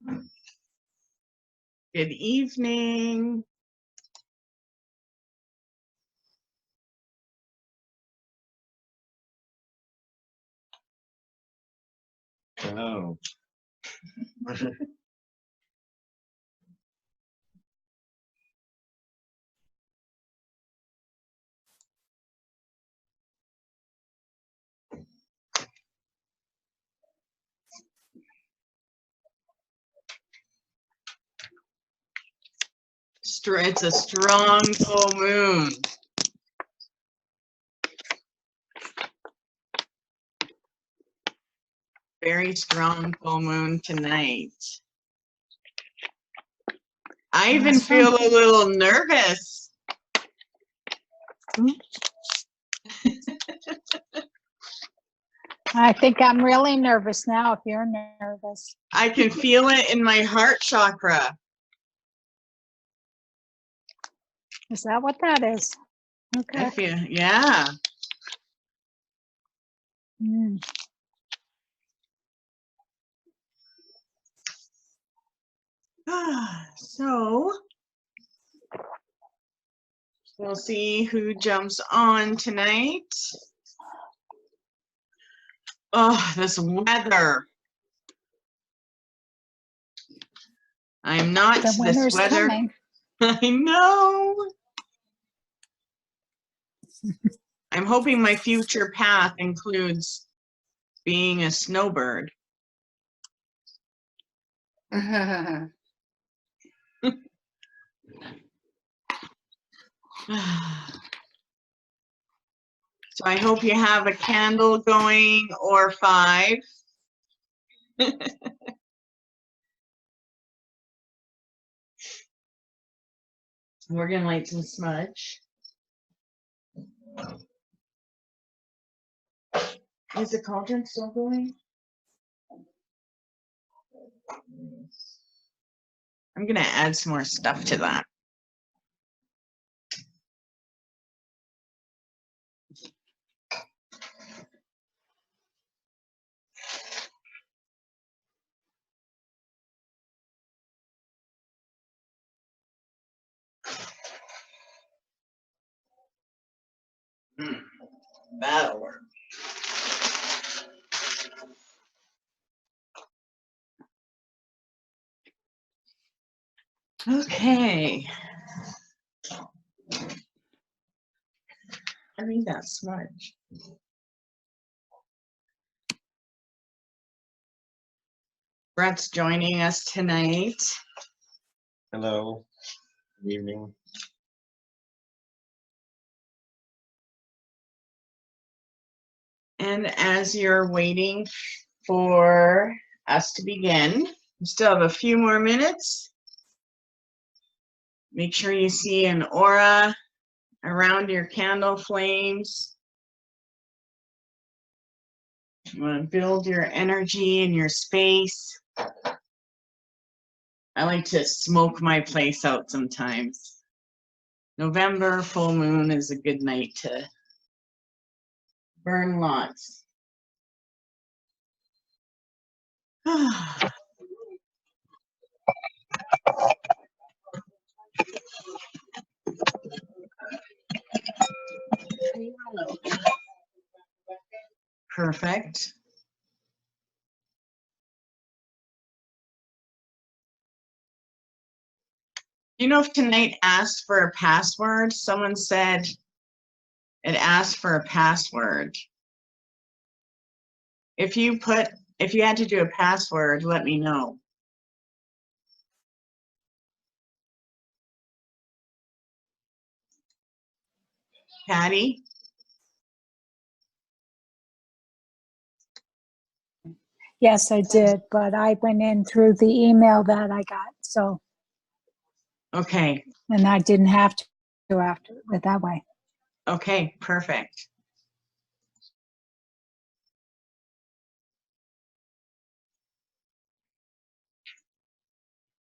Good evening. Oh. It's a strong full moon. Very strong full moon tonight. I even feel a little nervous. I think I'm really nervous now if you're nervous. I can feel it in my heart chakra. Is that what that is? Okay. I feel, yeah. Mm. So we'll see who jumps on tonight. Oh, this weather. I'm not The this winter's weather. coming. I know. I'm hoping my future path includes being a snowbird. So I hope you have a candle going or 5. We're gonna light some smudge. Is the cauldron still going? I'm gonna add some more stuff to that. That'll work. Okay. I need that smudge. Brett's joining us tonight. Hello. Good evening. And as you're waiting for us to begin, we still have a few more minutes. Make sure you see an aura around your candle flames. You want to build your energy in your space. I like to smoke my place out sometimes. November full moon is a good night to burn lots. Perfect. You know, if tonight asked for a password, someone said it asked for a password. If you had to do a password, let me know. Patty? Yes, I did, but I went in through the email that I got, so, Okay. and I didn't have to go after it that way. Okay, perfect.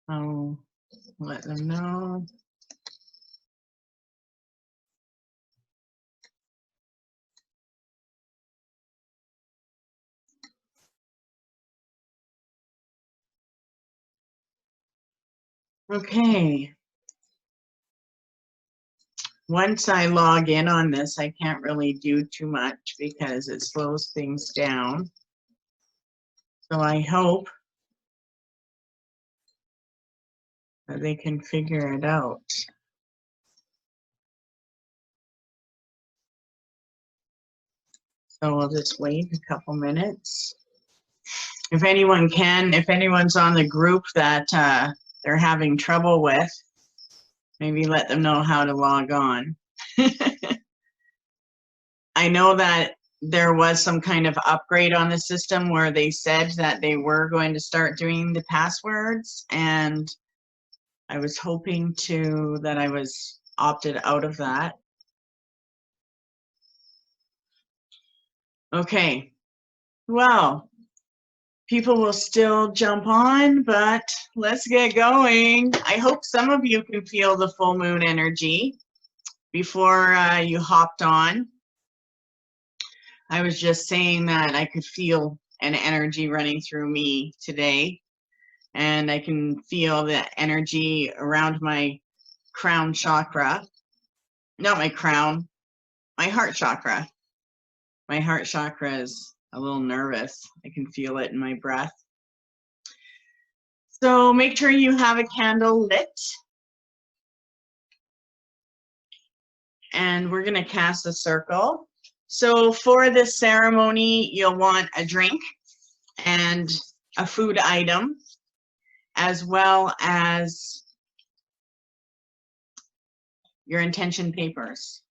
I'll let them know. Okay. Once I log in on this, I can't really do too much because it slows things down. So I hope that they can figure it out. So we'll just wait a couple minutes. If anyone can, if anyone's on the group that they're having trouble with, maybe let them know how to log on. I know that there was some kind of upgrade on the system where they said that they were going to start doing the passwords, and I was hoping that I was opted out of that. Okay, well, people will still jump on, but let's get going. I hope some of you can feel the full moon energy before you hopped on. I was just saying that I could feel an energy running through me today, and I can feel the energy around my crown chakra. Not my crown, my heart chakra. My heart chakra is a little nervous. I can feel it in my breath. So make sure you have a candle lit. And we're going to cast a circle. So for this ceremony, you'll want a drink and a food item, as well as your intention papers.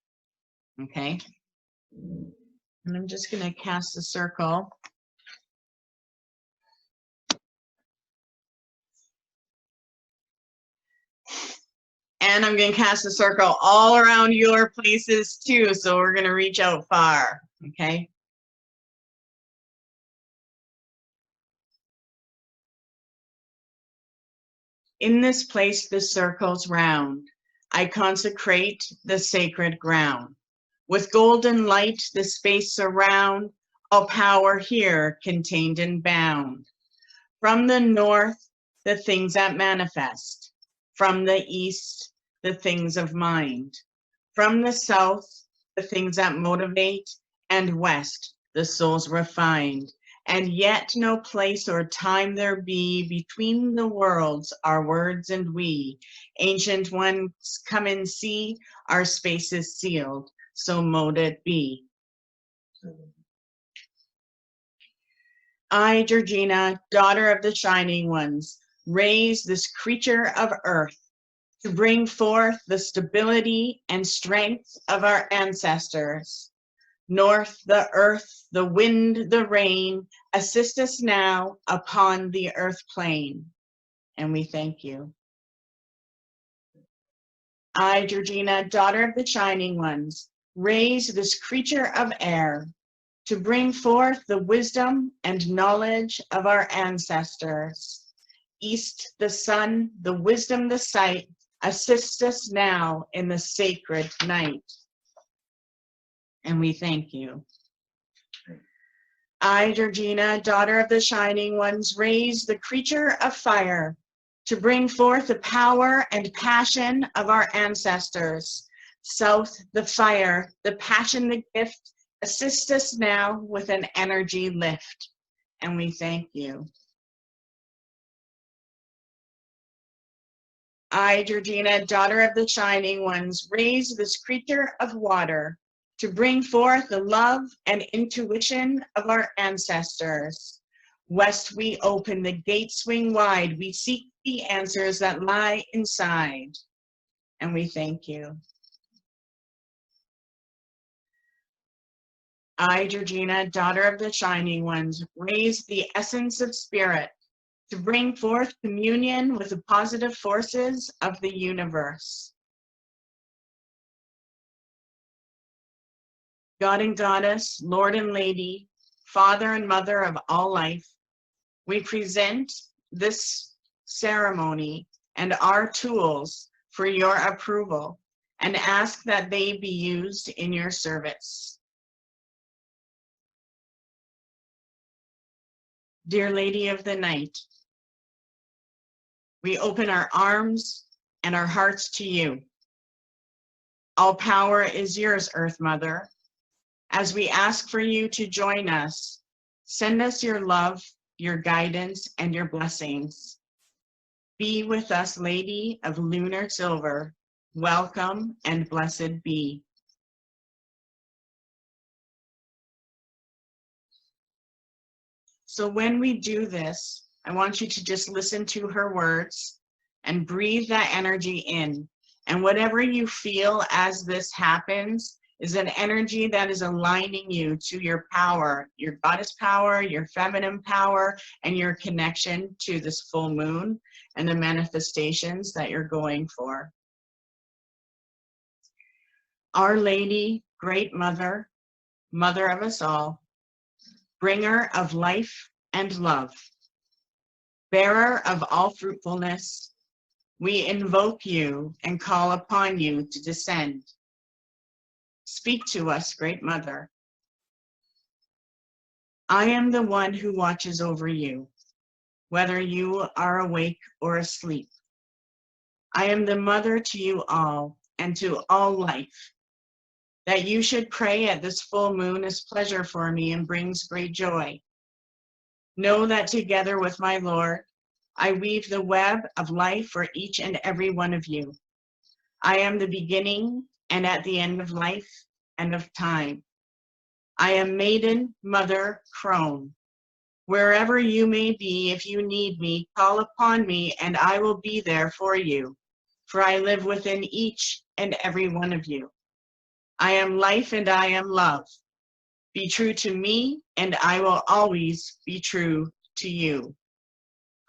Okay? And I'm just going to cast a circle. And I'm going to cast a circle all around your places too. So we're going to reach out far. Okay? In this place, the circle's round. I consecrate the sacred ground. With golden light, the space surround, all power here contained and bound. From the north, the things that manifest. From the east, the things of mind. From the south, the things that motivate. And west, the souls refined. And yet no place or time there be between the worlds, our words and we. Ancient ones, come and see, our space is sealed, so mote it be. I, Georgina, daughter of the shining ones, raise this creature of earth to bring forth the stability and strength of our ancestors. North, the earth, the wind, the rain, assist us now upon the earth plane. And we thank you. I, Georgina, daughter of the shining ones, raise this creature of air to bring forth the wisdom and knowledge of our ancestors. East, the sun, the wisdom, the sight, assist us now in the sacred night. And we thank you. I, Georgina, daughter of the shining ones, raise the creature of fire to bring forth the power and passion of our ancestors. South, the fire, the passion, the gift, assist us now with an energy lift. And we thank you. I, Georgina, daughter of the shining ones, raise this creature of water to bring forth the love and intuition of our ancestors. West we open, the gates swing wide, we seek the answers that lie inside. And we thank you. I, Georgina, daughter of the shining ones, raise the essence of spirit to bring forth communion with the positive forces of the universe. God and Goddess, Lord and Lady, Father and Mother of all life, we present this ceremony and our tools for your approval and ask that they be used in your service. Dear Lady of the Night, We open our arms and our hearts to you. All power is yours, Earth Mother. As we ask for you to join us, send us your love, your guidance, and your blessings. Be with us, Lady of Lunar Silver. Welcome and blessed be. So when we do this, I want you to just listen to her words and breathe that energy in. And whatever you feel as this happens is an energy that is aligning you to your power, your goddess power, your feminine power, and your connection to this full moon and the manifestations that you're going for. Our Lady, Great Mother, Mother of us all, bringer of life and love, bearer of all fruitfulness, we invoke you and call upon you to descend. Speak to us, Great Mother. I am the one who watches over you, whether you are awake or asleep. I am the mother to you all and to all life. That you should pray at this full moon is pleasure for me and brings great joy. Know that together with my Lord, I weave the web of life for each and every one of you. I am the beginning and at the end of life and of time. I am Maiden Mother Crone. Wherever you may be, if you need me, call upon me and I will be there for you, for I live within each and every one of you. I am life and I am love. Be true to me and I will always be true to you.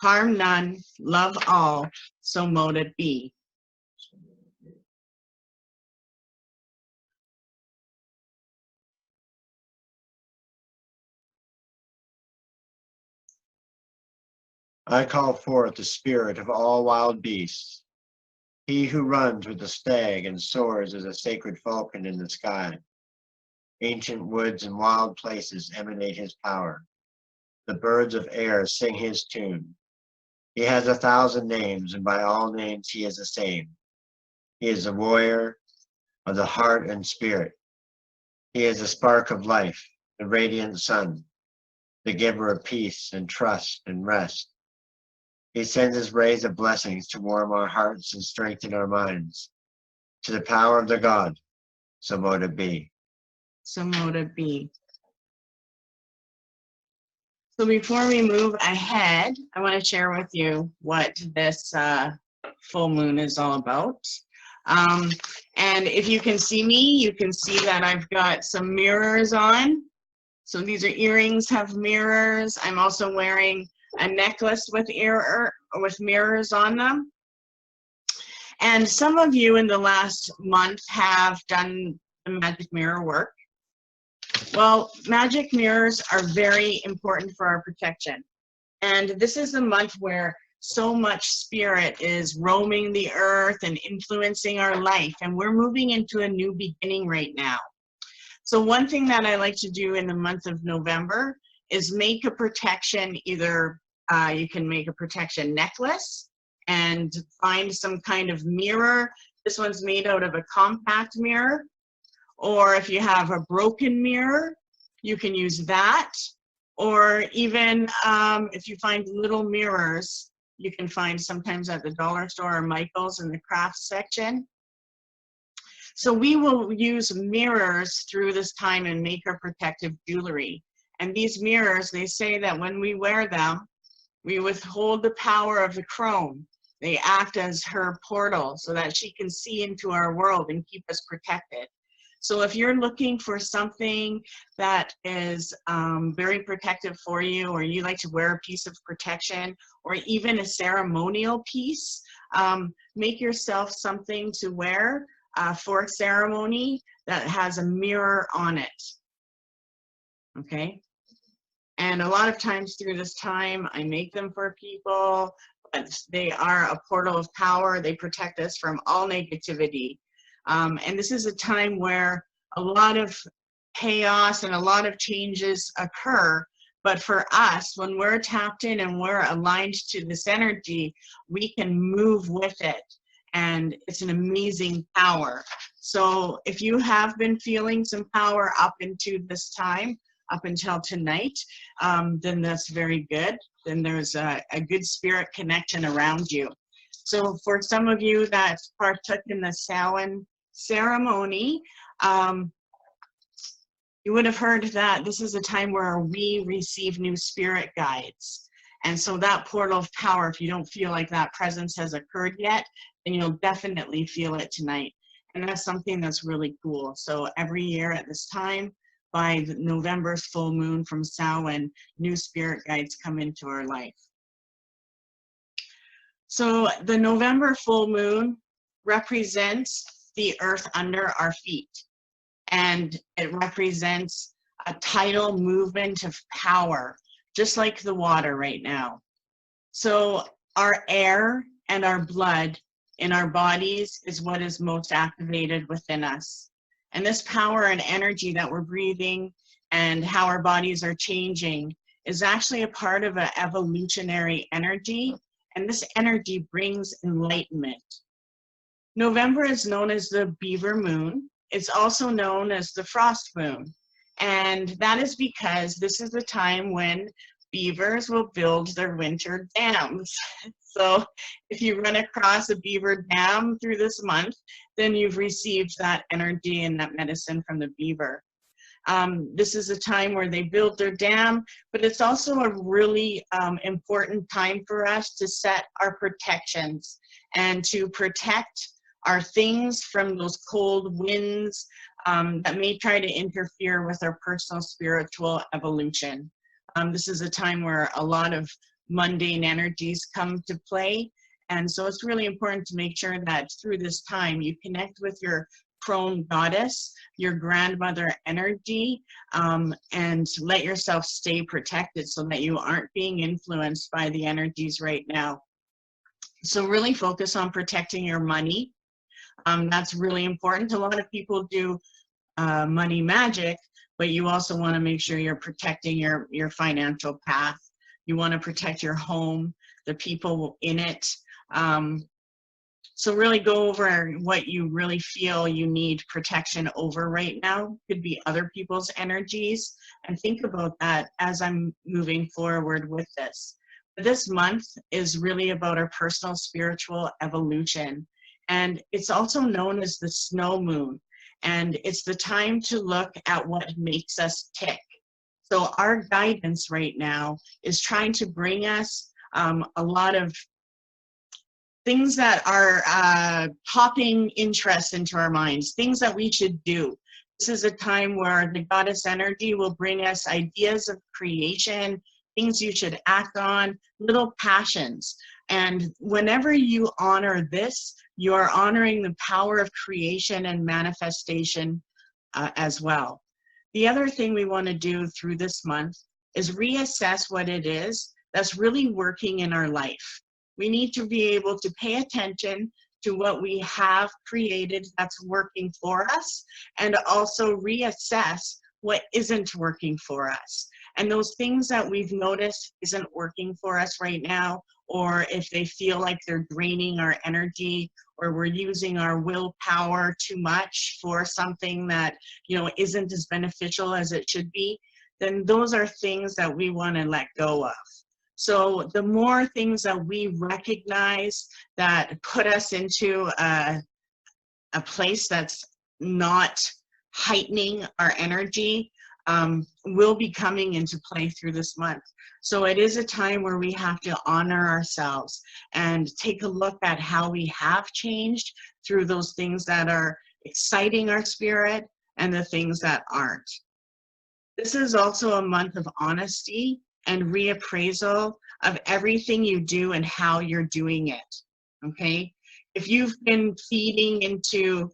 Harm none, love all, so mote it be. I call forth the spirit of all wild beasts. He who runs with the stag and soars as a sacred falcon in the sky. Ancient woods and wild places emanate his power. The birds of air sing his tune. He has 1,000 names, and by all names he is the same. He is the warrior of the heart and spirit. He is the spark of life, the radiant sun, the giver of peace and trust and rest. He sends his rays of blessings to warm our hearts and strengthen our minds. To the power of the God, so mote it be. So mote it be. So before we move ahead, I want to share with you what this full moon is all about. And if you can see me, you can see that I've got some mirrors on. So these are earrings, have mirrors. I'm also wearing a necklace with mirrors on them. And some of you in the last month have done the magic mirror work. Well, magic mirrors are very important for our protection. And this is the month where so much spirit is roaming the earth and influencing our life. And we're moving into a new beginning right now. So one thing that I like to do in the month of November is make a protection. Either you can make a protection necklace and find some kind of mirror. This one's made out of a compact mirror. Or if you have a broken mirror, you can use that. Or even if you find little mirrors, you can find sometimes at the dollar store or Michael's in the craft section. So we will use mirrors through this time and make our protective jewelry. And these mirrors, they say that when we wear them, we withhold the power of the crone. They act as her portal so that she can see into our world and keep us protected. So if you're looking for something that is very protective for you, or you like to wear a piece of protection, or even a ceremonial piece, make yourself something to wear for a ceremony that has a mirror on it. Okay? And a lot of times through this time, I make them for people, but they are a portal of power. They protect us from all negativity. And this is a time where a lot of chaos and a lot of changes occur, But for us, when we're tapped in and we're aligned to this energy, we can move with it. And it's an amazing power. So if you have been feeling some power up into this time, up until tonight, then that's very good. Then there's a good spirit connection around you. So for some of you that partook in the Samhain ceremony, you would have heard that this is a time where we receive new spirit guides. And so that portal of power, if you don't feel like that presence has occurred yet, then you'll definitely feel it tonight. And that's something that's really cool. So every year at this time, by November's full moon from Samhain, new spirit guides come into our life. So the November full moon represents the earth under our feet. And it represents a tidal movement of power, just like the water right now. So our air and our blood in our bodies is what is most activated within us. And this power and energy that we're breathing and how our bodies are changing is actually a part of an evolutionary energy. And this energy brings enlightenment. November is known as the beaver moon. It's also known as the frost moon. And that is because this is the time when beavers will build their winter dams. So if you run across a beaver dam through this month, then you've received that energy and that medicine from the beaver. This is a time where they build their dam, but it's also a really important time for us to set our protections and to protect our things from those cold winds that may try to interfere with our personal spiritual evolution. This is a time where a lot of mundane energies come to play. And so it's really important to make sure that through this time you connect with your crone goddess, your grandmother energy, and let yourself stay protected so that you aren't being influenced by the energies right now. So really focus on protecting your money. That's really important. A lot of people do money magic, but you also want to make sure you're protecting your financial path. You want to protect your home, the people in it. So really go over what you really feel you need protection over right now. Could be other people's energies, and think about that as I'm moving forward with this. This month is really about our personal spiritual evolution. And it's also known as the snow moon. And it's the time to look at what makes us tick. So our guidance right now is trying to bring us a lot of things that are popping interest into our minds, things that we should do. This is a time where the goddess energy will bring us ideas of creation, things you should act on, little passions. And whenever you honor this, you are honoring the power of creation and manifestation as well. The other thing we want to do through this month is reassess what it is that's really working in our life. We need to be able to pay attention to what we have created that's working for us, and also reassess what isn't working for us. And those things that we've noticed isn't working for us right now, or if they feel like they're draining our energy, or we're using our willpower too much for something that, you know, isn't as beneficial as it should be, then those are things that we want to let go of. So the more things that we recognize that put us into a place that's not heightening our energy, will be coming into play through this month. So it is a time where we have to honor ourselves and take a look at how we have changed through those things that are exciting our spirit and the things that aren't. This is also a month of honesty and reappraisal of everything you do and how you're doing it, okay? If you've been feeding into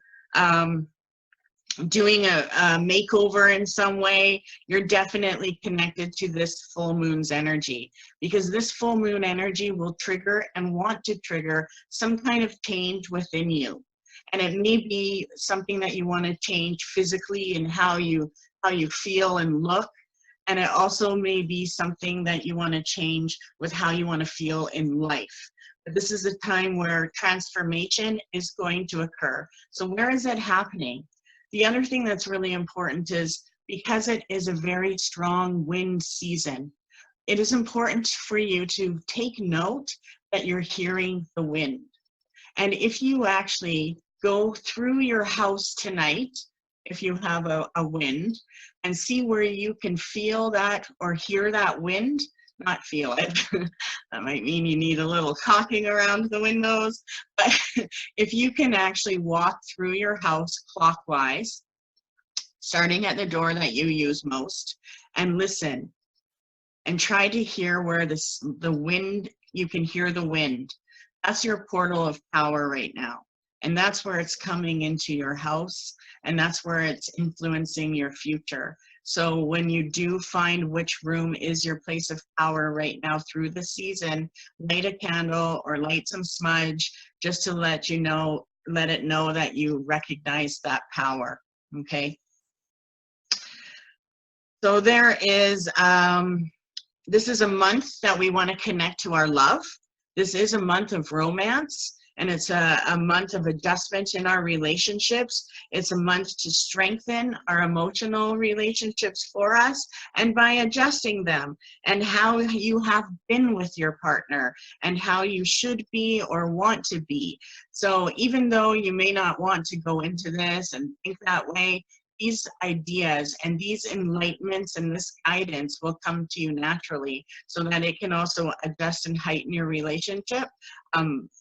doing a makeover in some way, you're definitely connected to this full moon's energy, because this full moon energy will trigger and want to trigger some kind of change within you. And it may be something that you want to change physically in how you feel and look. And it also may be something that you want to change with how you want to feel in life. But this is a time where transformation is going to occur. So where is it happening? The other thing that's really important is because it is a very strong wind season, it is important for you to take note that you're hearing the wind. And if you actually go through your house tonight, if you have a wind, and see where you can feel that or hear that wind, not feel it. That might mean you need a little caulking around the windows. But if you can actually walk through your house clockwise, starting at the door that you use most, and listen and try to hear where the wind, you can hear the wind. That's your portal of power right now. And that's where it's coming into your house, and that's where it's influencing your future. So when you do find which room is your place of power right now through the season, light a candle or light some smudge just to let you know, let it know that you recognize that power, okay? So there is, this is a month that we want to connect to our love. This is a month of romance, and it's a month of adjustment in our relationships. It's a month to strengthen our emotional relationships for us, and by adjusting them and how you have been with your partner and how you should be or want to be. So even though you may not want to go into this and think that way, these ideas and these enlightenments and this guidance will come to you naturally so that it can also adjust and heighten your relationship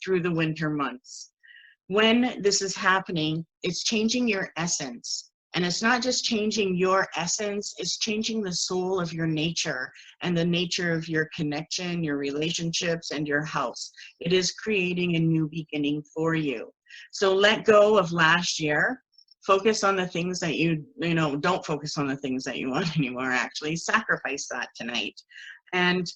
through the winter months. When this is happening, it's changing your essence. And it's not just changing your essence, it's changing the soul of your nature and the nature of your connection, your relationships, and your house. It is creating a new beginning for you. So let go of last year. Focus on the things that don't focus on the things that you want anymore, actually. Sacrifice that tonight. And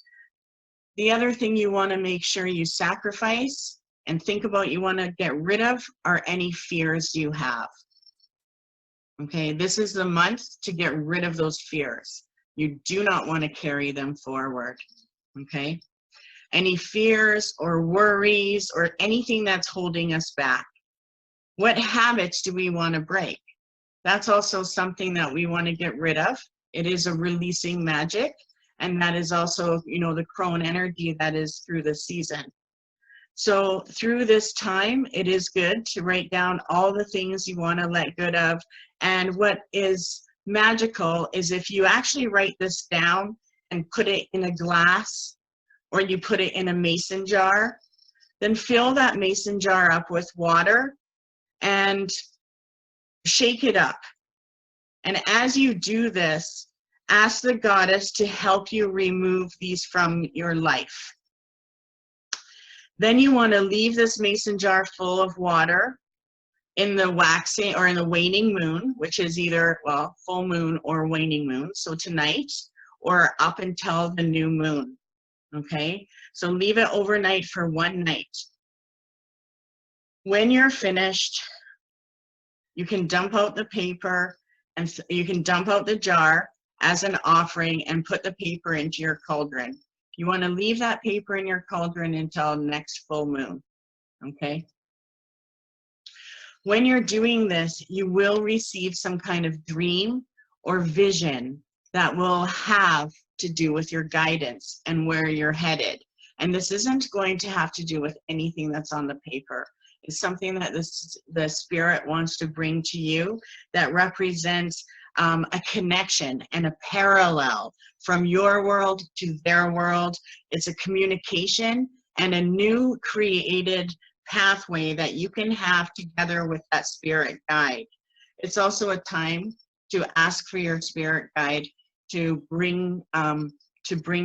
the other thing you want to make sure you sacrifice and think about you want to get rid of are any fears you have. Okay, this is the month to get rid of those fears. You do not want to carry them forward, okay? Any fears or worries or anything that's holding us back. What habits do we want to break? That's also something that we want to get rid of. It is a releasing magic, and that is also, the crone energy that is through the season. So through this time, it is good to write down all the things you want to let go of. And what is magical is if you actually write this down and put it in a glass, or you put it in a mason jar, then fill that mason jar up with water and shake it up. And as you do this, ask the goddess to help you remove these from your life. Then you want to leave this mason jar full of water in the waxing or in the waning moon, which is either, full moon or waning moon. So tonight or up until the new moon. Okay, so leave it overnight for one night. When you're finished, you can dump out the paper and you can dump out the jar as an offering and put the paper into your cauldron. You want to leave that paper in your cauldron until next full moon, okay? When you're doing this, you will receive some kind of dream or vision that will have to do with your guidance and where you're headed. And this isn't going to have to do with anything that's on the paper. It's something that the spirit wants to bring to you that represents a connection and a parallel from your world to their world. It's a communication and a new created pathway that you can have together with that spirit guide. It's also a time to ask for your spirit guide to bring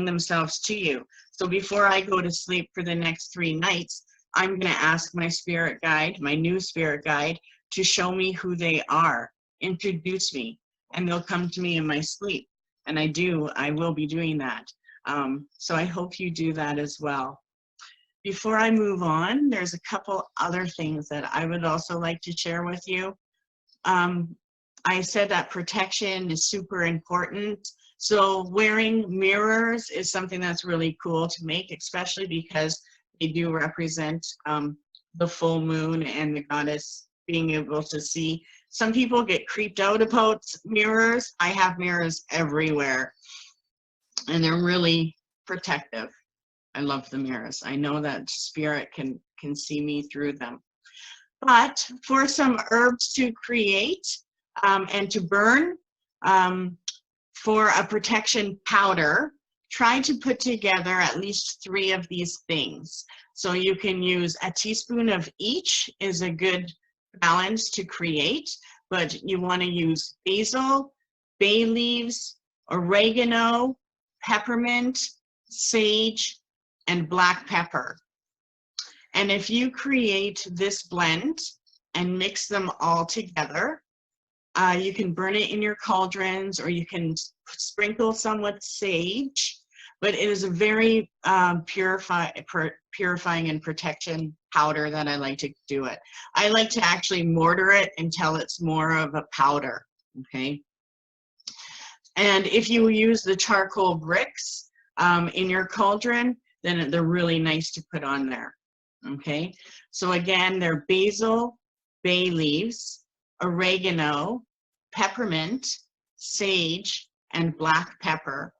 themselves to you. So before I go to sleep for the next 3 nights, I'm going to ask my spirit guide, my new spirit guide, to show me who they are, introduce me, and they'll come to me in my sleep. And I will be doing that. So I hope you do that as well. Before I move on, there's a couple other things that I would also like to share with you. I said that protection is super important. So wearing mirrors is something that's really cool to make, especially because they do represent the full moon and the goddess being able to see. Some people get creeped out about mirrors. I have mirrors everywhere, and they're really protective. I love the mirrors. I know that spirit can see me through them. But for some herbs to create and to burn, for a protection powder, try to put together at least 3 of these things. So you can use a teaspoon of each is a good balance to create, but you want to use basil, bay leaves, oregano, peppermint, sage, and black pepper. And if you create this blend and mix them all together, you can burn it in your cauldrons, or you can sprinkle some with sage, but it is a very purifying and protection powder that I like to do it. I like to actually mortar it until it's more of a powder, okay? And if you use the charcoal bricks in your cauldron, then they're really nice to put on there, okay? So again, they're basil, bay leaves, oregano, peppermint, sage, and black pepper.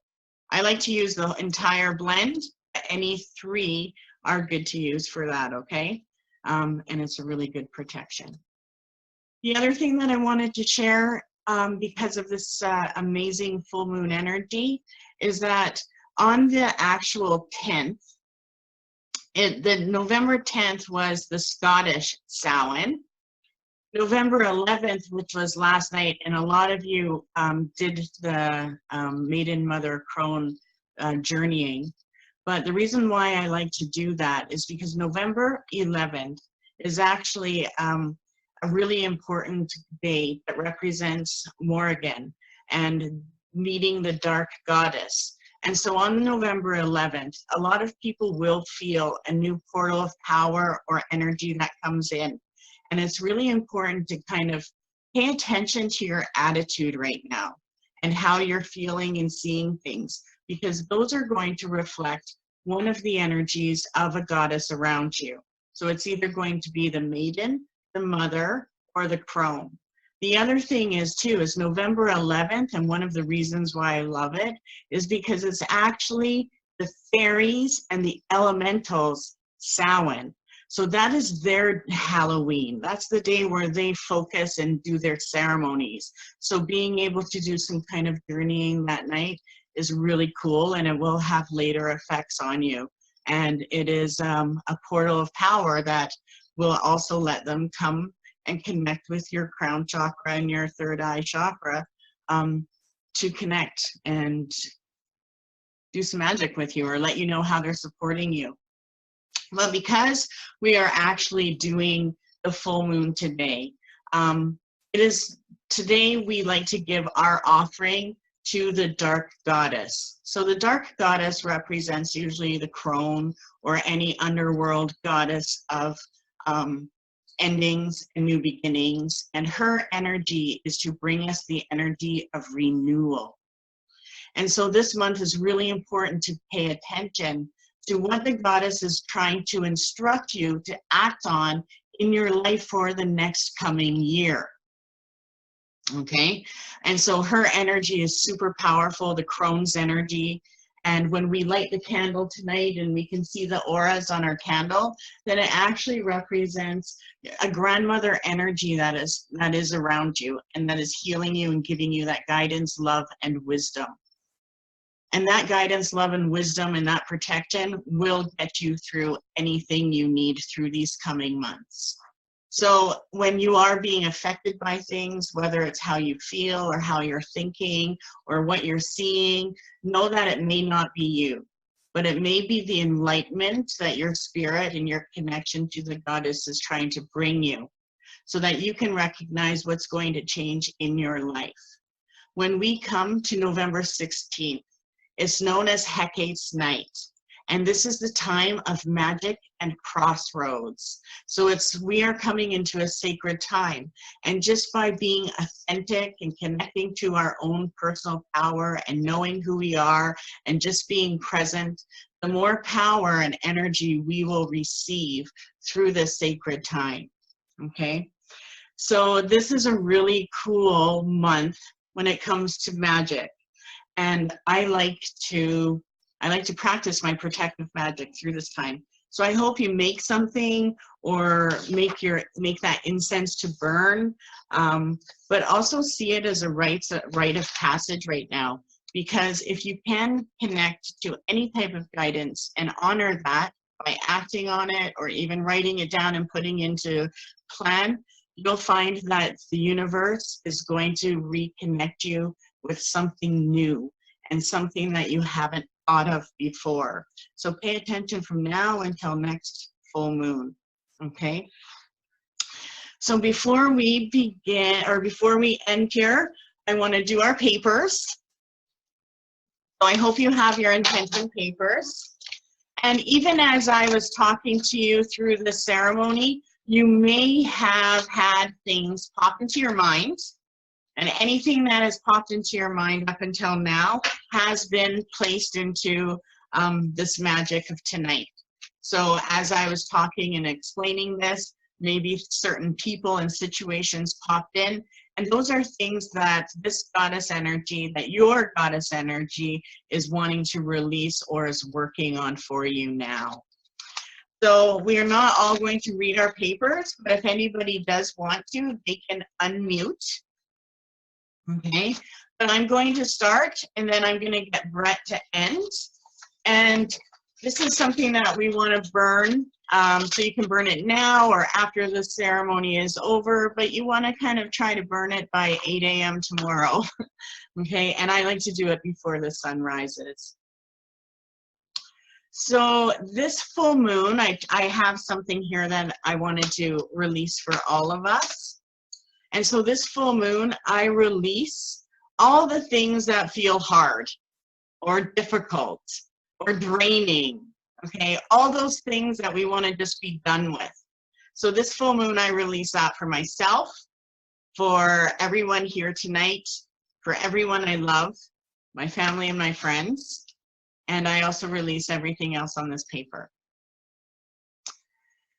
I like to use the entire blend. Any 3 are good to use for that, okay? And it's a really good protection. The other thing that I wanted to share because of this amazing full moon energy is that on the actual 10th, the November 10th was the Scottish Samhain. November 11th, which was last night, and a lot of you did the Maiden Mother Crone journeying. But the reason why I like to do that is because November 11th is actually a really important day that represents Morrigan and meeting the dark goddess. And so on November 11th, a lot of people will feel a new portal of power or energy that comes in. And it's really important to kind of pay attention to your attitude right now and how you're feeling and seeing things, because those are going to reflect one of the energies of a goddess around you. So it's either going to be the maiden, the mother, or the crone. The other thing is too, is November 11th, and one of the reasons why I love it is because it's actually the fairies and the elementals Samhain. So that is their Halloween. That's the day where they focus and do their ceremonies. So being able to do some kind of journeying that night is really cool, and it will have later effects on you. And it is a portal of power that will also let them come and connect with your crown chakra and your third eye chakra to connect and do some magic with you, or let you know how they're supporting you. But because we are actually doing the full moon today, today we like to give our offering to the dark goddess. So the dark goddess represents usually the crone or any underworld goddess of endings and new beginnings. And her energy is to bring us the energy of renewal. And so this month is really important to pay attention to what the goddess is trying to instruct you to act on in your life for the next coming year. Okay, and so her energy is super powerful, the crone's energy. And when we light the candle tonight and we can see the auras on our candle, then it actually represents a grandmother energy that is around you and that is healing you and giving you that guidance, love, and wisdom. And that guidance, love, and wisdom and that protection will get you through anything you need through these coming months. So when you are being affected by things, whether it's how you feel or how you're thinking or what you're seeing, know that it may not be you, but it may be the enlightenment that your spirit and your connection to the goddess is trying to bring you, so that you can recognize what's going to change in your life. When we come to November 16th, it's known as Hecate's Night. And this is the time of magic and crossroads. So we are coming into a sacred time. And just by being authentic and connecting to our own personal power and knowing who we are and just being present, the more power and energy we will receive through this sacred time. Okay? So this is a really cool month when it comes to magic. And I like to practice my protective magic through this time. So I hope you make something or make that incense to burn, but also see it as a rite of passage right now. Because if you can connect to any type of guidance and honor that by acting on it or even writing it down and putting into plan, you'll find that the universe is going to reconnect you with something new and something that you haven't thought of before. So pay attention from now until next full moon, okay? So before we begin, or before we end here, I want to do our papers. So I hope you have your intention papers. And even as I was talking to you through the ceremony, you may have had things pop into your mind, and anything that has popped into your mind up until now has been placed into this magic of tonight. So as I was talking and explaining this, maybe certain people and situations popped in, and those are things that this goddess energy, that your goddess energy is wanting to release or is working on for you now. So we are not all going to read our papers, but if anybody does want to, they can unmute. Okay, but I'm going to start and then I'm going to get Brett to end. And this is something that we want to burn. So you can burn it now or after the ceremony is over, but you want to kind of try to burn it by 8 a.m. tomorrow. Okay, and I like to do it before the sun rises. So this full moon, I have something here that I wanted to release for all of us. And so this full moon, I release all the things that feel hard or difficult or draining, okay? All those things that we want to just be done with. So this full moon, I release that for myself, for everyone here tonight, for everyone I love, my family and my friends. And I also release everything else on this paper.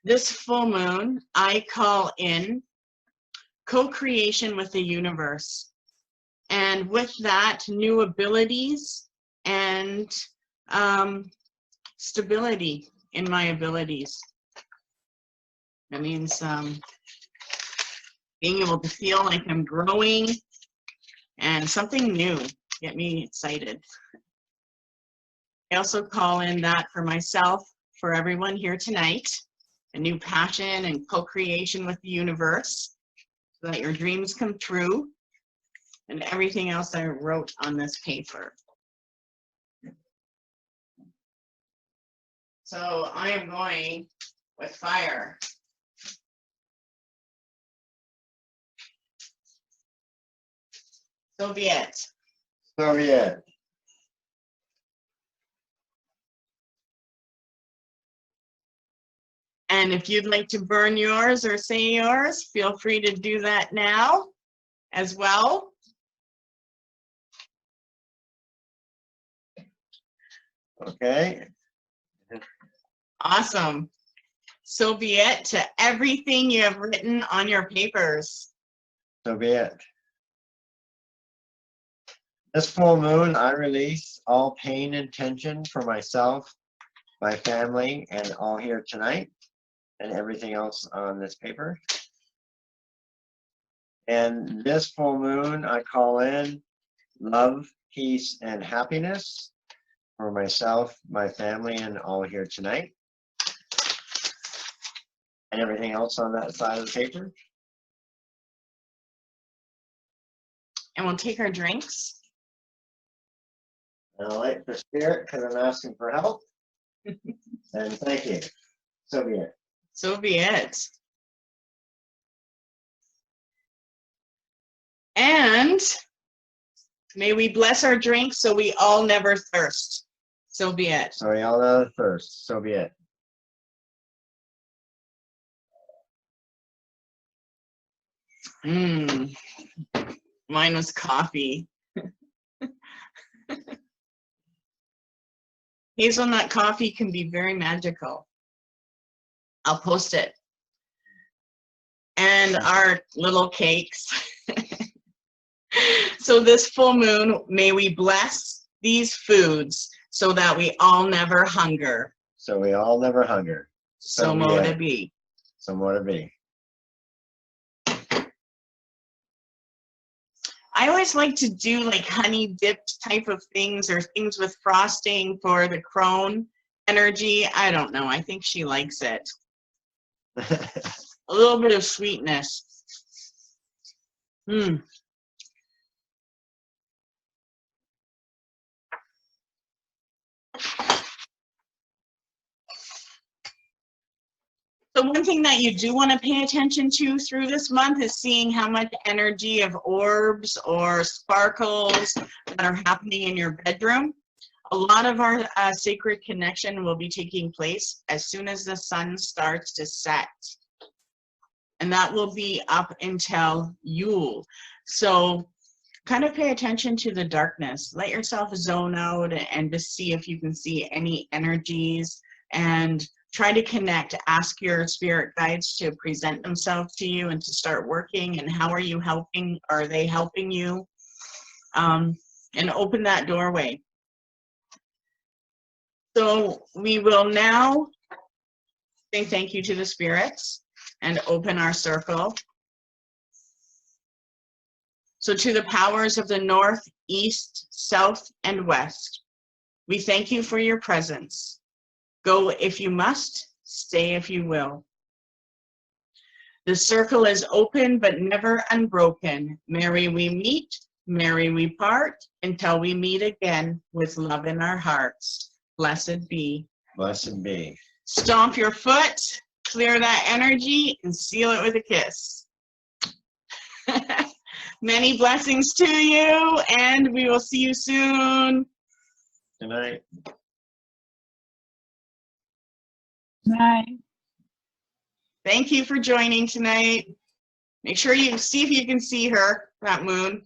This full moon, I call in co-creation with the universe. And with that, new abilities and stability in my abilities. That means being able to feel like I'm growing and something new. Get me excited. I also call in that for myself, for everyone here tonight, a new passion and co-creation with the universe so that your dreams come true, and everything else I wrote on this paper. So I am going with fire. So be it. So be it. And if you'd like to burn yours or say yours, feel free to do that now as well. Okay. Awesome. So be it to everything you have written on your papers. So be it. This full moon, I release all pain and tension for myself, my family, and all here tonight, and everything else on this paper. And this full moon, I call in love, peace, and happiness for myself, my family, and all here tonight. And everything else on that side of the paper. And we'll take our drinks. And I like the spirit because I'm asking for help. And thank you. So be it. So be it. And may we bless our drinks so we all never thirst. So be it. So we all know it first. So be it. Mine was coffee. Hazelnut coffee can be very magical. I'll post it. And our little cakes. So this full moon, may we bless these foods so that we all never hunger. So we all never hunger. So be mote it. it be. So more to be. I always like to do like honey dipped type of things or things with frosting for the crone energy. I don't know. I think she likes it. A little bit of sweetness. So one thing that you do want to pay attention to through this month is seeing how much energy of orbs or sparkles that are happening in your bedroom. A lot of our sacred connection will be taking place as soon as the sun starts to set. And that will be up until Yule. So kind of pay attention to the darkness. Let yourself zone out and just see if you can see any energies and try to connect. Ask your spirit guides to present themselves to you and to start working. And how are you helping? Are they helping you? And open that doorway. So we will now say thank you to the spirits and open our circle. So to the powers of the north, east, south, and west, we thank you for your presence. Go if you must, stay if you will. The circle is open but never unbroken. Merry we meet, merry we part, until we meet again with love in our hearts. Blessed be. Blessed be. Stomp your foot, clear that energy, and seal it with a kiss. Many blessings to you, and we will see you soon. Good night. Night. Thank you for joining tonight. Make sure you see if you can see her, that moon.